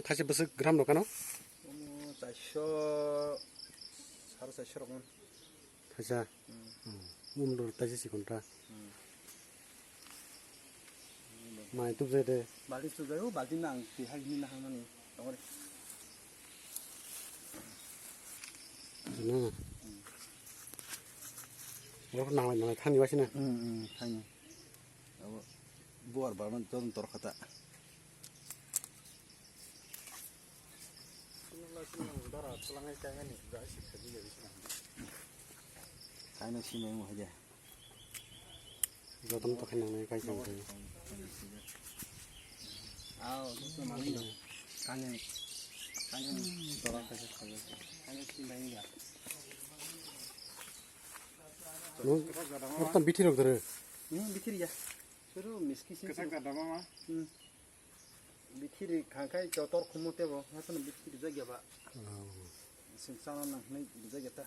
다시 벌써 그람 넣을까노? 400 사러 400원. 다시 몸으로 다시 시건다. 많이 뚝져야 돼. 말리 쓰자요. 말리나 그 할미나 하면 덩어리. 저는 이렇게 나와 탄이 와시네. 타니. buar barman ton torkata. Kaino simay mo haja. Jotom to khenang nei kai sang thei. Ao, to mani no. Kanyen torkata khale. Kanyen simay ya. No, 어떤 밑으로 들어. 밑이야. 서로 미스키신. 그상가 담아마. 밑이 강가에 저tor 고모때 뭐 하여튼 밑이 저기 봐. 신선한 네 저기다.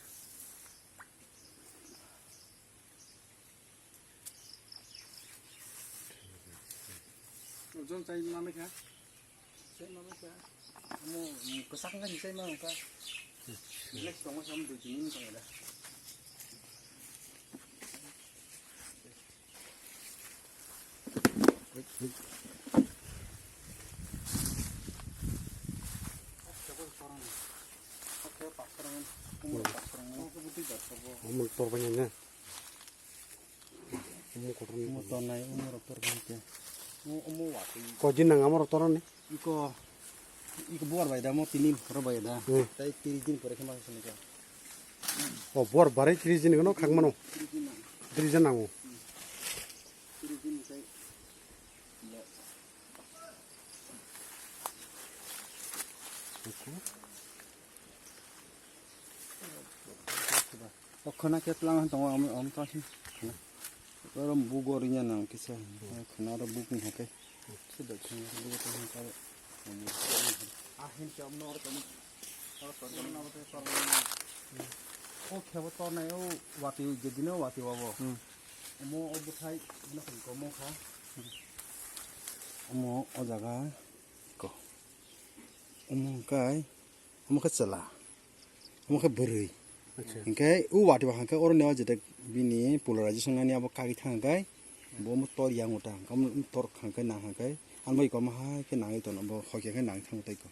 좀 차이 나면 돼. Saya mana kah? Mau kesakan kan saya mau kah? Relax dong mas, kamu dujungin kan ada. Umur torbannya. Umur kotoran. Umur tonai, umur torbannya. Umur waktu. Kau jinang amor toran nih? Iko buar bayda mau tinim, koro bayda. Tapi tirijin kore kemana sini kah? Oh, buar barai tirijin itu no kang mano? Tirijin nangu. Tirijin saya. Kena ketlang tong om kasih. Kalau bugornya nang kisah, kena ada buku pakai. Sudah kena buku tu kalau. Ahin jam nor tu. Kalau jam nor tu kalau. Oh, kau tahu na yo wati jadi na wati wawo. Omo obutai na kan komo ka. Omo ojaga ko. Omo kai. Omo kecela. Omo keberi. Engkai wati wahangkai orang newa jadi bini polarisasi ngani apa kaki tangkai, bawa motor yang utang, kamu motor hangkai nang hangkai, anu iko mah ke nang itu nabo hoki ke nang tang itu.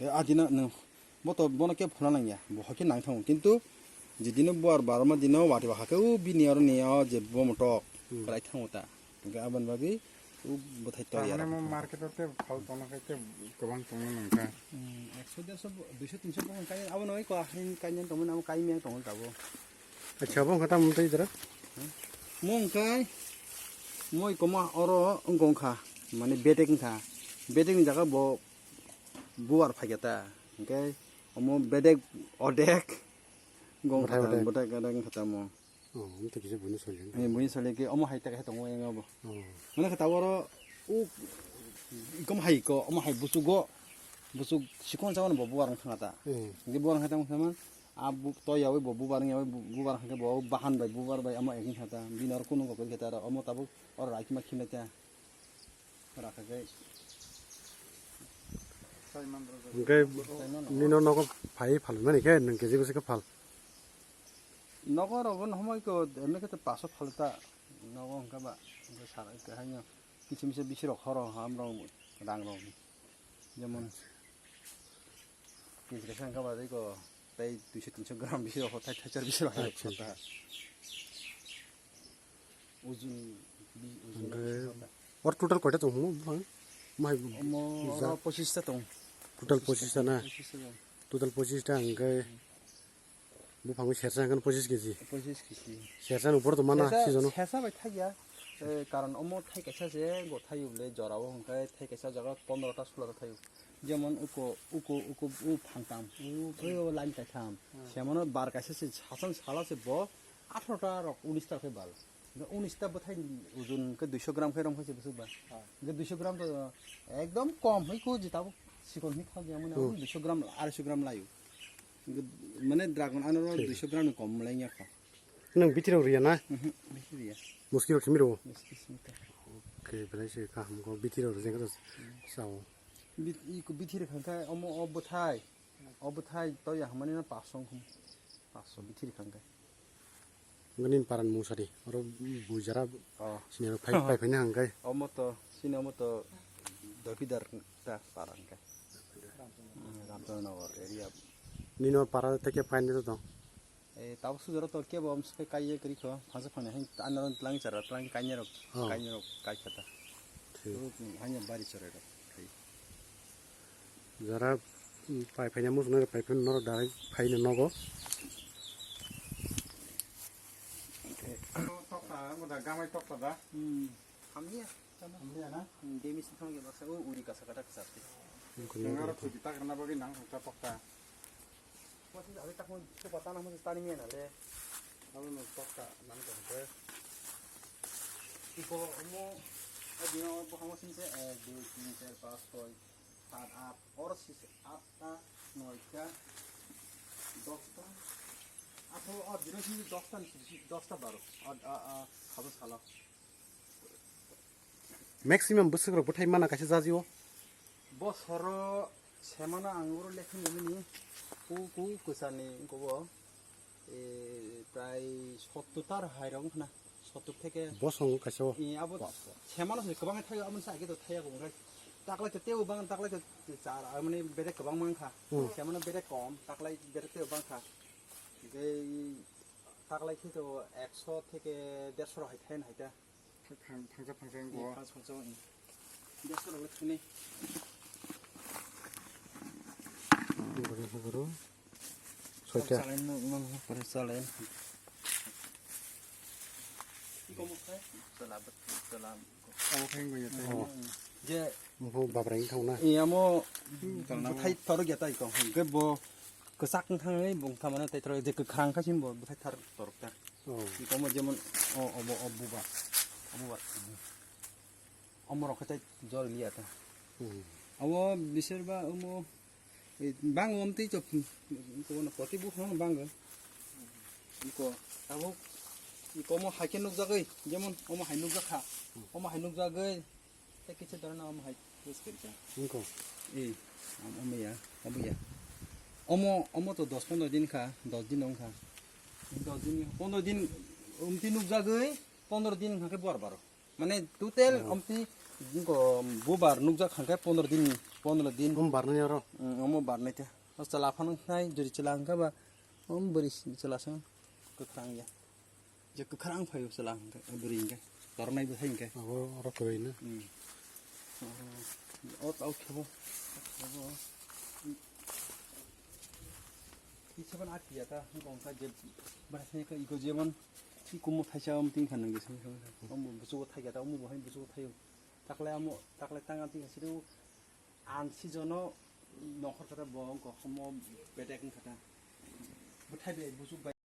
Kayak adina nang motor bona ke pulang ya, bawa hoki nang tang. Kintu jadi nu buar barma dino wati wahangkai bini orang newa jadi bawa motor kerai tang utang. Engkai aban bagi buat itu ya. Karena mau market itu kalau tono kayak kebang tono nangka. 100, 200, 300 pun kaya awan oi ko ahin kanya tomo namo kaya miang tomo tabo. Coba kata menteri terus. Mung kai moi ko ma oro ongkong kha mane bedek kha. Bedek ni jaga bo buar phageta. Okay. Omo bedek odek gong kha bodek kadang kata mo. Oh, itu bisa bunyi soalnya. Bunyi soalnya ke omo hai tak ha tomo yang abo. Mana kata oro ikom hai ko omo hai busugo busuk sikon sawan bobu barang khangata. Ngi barang khata sama abu to yawe bobu barang yawe bu barang khangke bobu bahan bai bu bar bai ama ekin khata binar kuno ko khata omo tabu or raki ma khimeta rakha gai Engkai nino noko pai phal mani ke nang keji kusi ke phal. Nogor ogon homoi ko eme kete paso phalta nogo hangka ba sara ke hanya কিছু কিছু বিশরক হর আমরা রাং রং যেমন কিছু সংখ্যা বাদে কো তাই 200-300 গ্রাম বিশরক হতাই ঠাচার বিশরক হতা ওজন और टोटल कटा तो हूँ माय 25 টা তো टोटल 25 टा ना टोटल 25 टा अंगे बुफांगो सेरसा गन 25 केजी 25 केजी सेरसा ऊपर तो माना सिजन सेरसा बाय थाया कारण अमो थाइ कैसा जे गथायुले जराव हंखाय थाइ कैसा जगह 15 टा 16 टा थायु जेमन उको फांकाम उ लाइन काथाम सेमन बार कैसे से हासन साला से ब 18 टा 19 टा के बाल 19 टा बथाय ओजन के 200 ग्राम के रंग होसे बसबा के 200 ग्राम तो एकदम कम है को जिताबो सिकोन नि खा जेमन 200 ग्राम 250 ग्राम लायु माने ड्रागन आनो 200 ग्राम कम लायnya खा नों बिथिराव रिया ना बिथिरिया मुस्किल खिमिरो मुस्किल ओके बेलाय से काम को बिथिराव जेंग साव 이거 비티를 간가 어머 어부타이 또 양만이나 빠송 빠송 비티를 간가 ngin paran musari oro bujara 어 sini pai pai na angkai 어머 또 신이 어머 또 더비다르 다 빠란가 ramtonawar area nino para teke pain itu to 에 타우스 저러 또 깨보 엄스케 까이에 그리고 반석판에 한 안나는 랑이 저러 랑 까이녀로 까이쳤다 그 한년 바리 저러로 jara pai pai mus na pai pai no dai pai no go 똑다 뭐다 가마이 똑다다 감이야 감이야나 데미스 통게 막사 우리 가서 가다 그 잡지 ngaro tu kita karena bagi nang 똑다 뭐 진짜 아직 딱 보면 또 봤다 나면 따님이 나래 kalau nu 똑다 nang konte 이거 뭐 어디요 뭐 한번 신세 에 두신세 파스포이 탑 어르시스 앞다 노이카 dokta atau durasi dokta baru habis kalah maximum busuk ro thai mana kaise jajiwo bos horo semana anggur lekin ini ku kesane kau প্রায় 70টার হাইরং না 70 থেকে bosong kaise 이 아버 세만원서 그방에 타고 아무리 싸게도 타야고 뭔가 딱라이 때우 방 딱라이 자 아무리 베레 그방 많카 세만원 베레 검 딱라이 베레 때우 방카 이제 딱라이 키도 100 থেকে 150로 하이텐 하이다 방사 거 방사 150로 트네 buru soika salain 이거 뭐 해? 살람 oh pengen ya 이제 mu babrai thongna iya mo thay 떨어겠다 이거 그뭐그 싹탕의 몽타만은 thay 이제 그 가랑 가신 뭐 thay 떨었다 이거 뭐 제면 어부바 어머로 그때 저 리아다 어머 미ser바 어머 bang omti chụp cô nó có tí bút không bang rồi cô tao bút cô mà hai cái nút ra gơi giống ông hai nút ra khá ông hai nút ra gơi cái chuyện đó nó ông hai cái gì cả ingko ông bây giờ ông তো 10-15 দিন খা 10 দিন ông খা 10 দিন 15 দিন omti nút ra gơi 15 দিন খাকে বারবার মানে total omti 이거 뭐বার nút ra খাকে 15 দিন 15 দিন barna ro 어머 말네테 어서 라파는 나이 저리 찔랑가 봐 버리 찔라서 그 크랑이야 이제 그 크랑 파요 찔랑가 버리인가 너나이 버인가 ro koina 켜보 이 차번 아티야다 뭔가 이제 말하니까 이거 제만 이 고모 다시 한번 띵 가는 게 생각 어머 무조건 타기다 어머 뭐 무조건 타요 딱래 땅한 띵 하시고 안 시저너 너커다 뭐 그거 뭐 배대근 가다 뭐 타베 무슨 바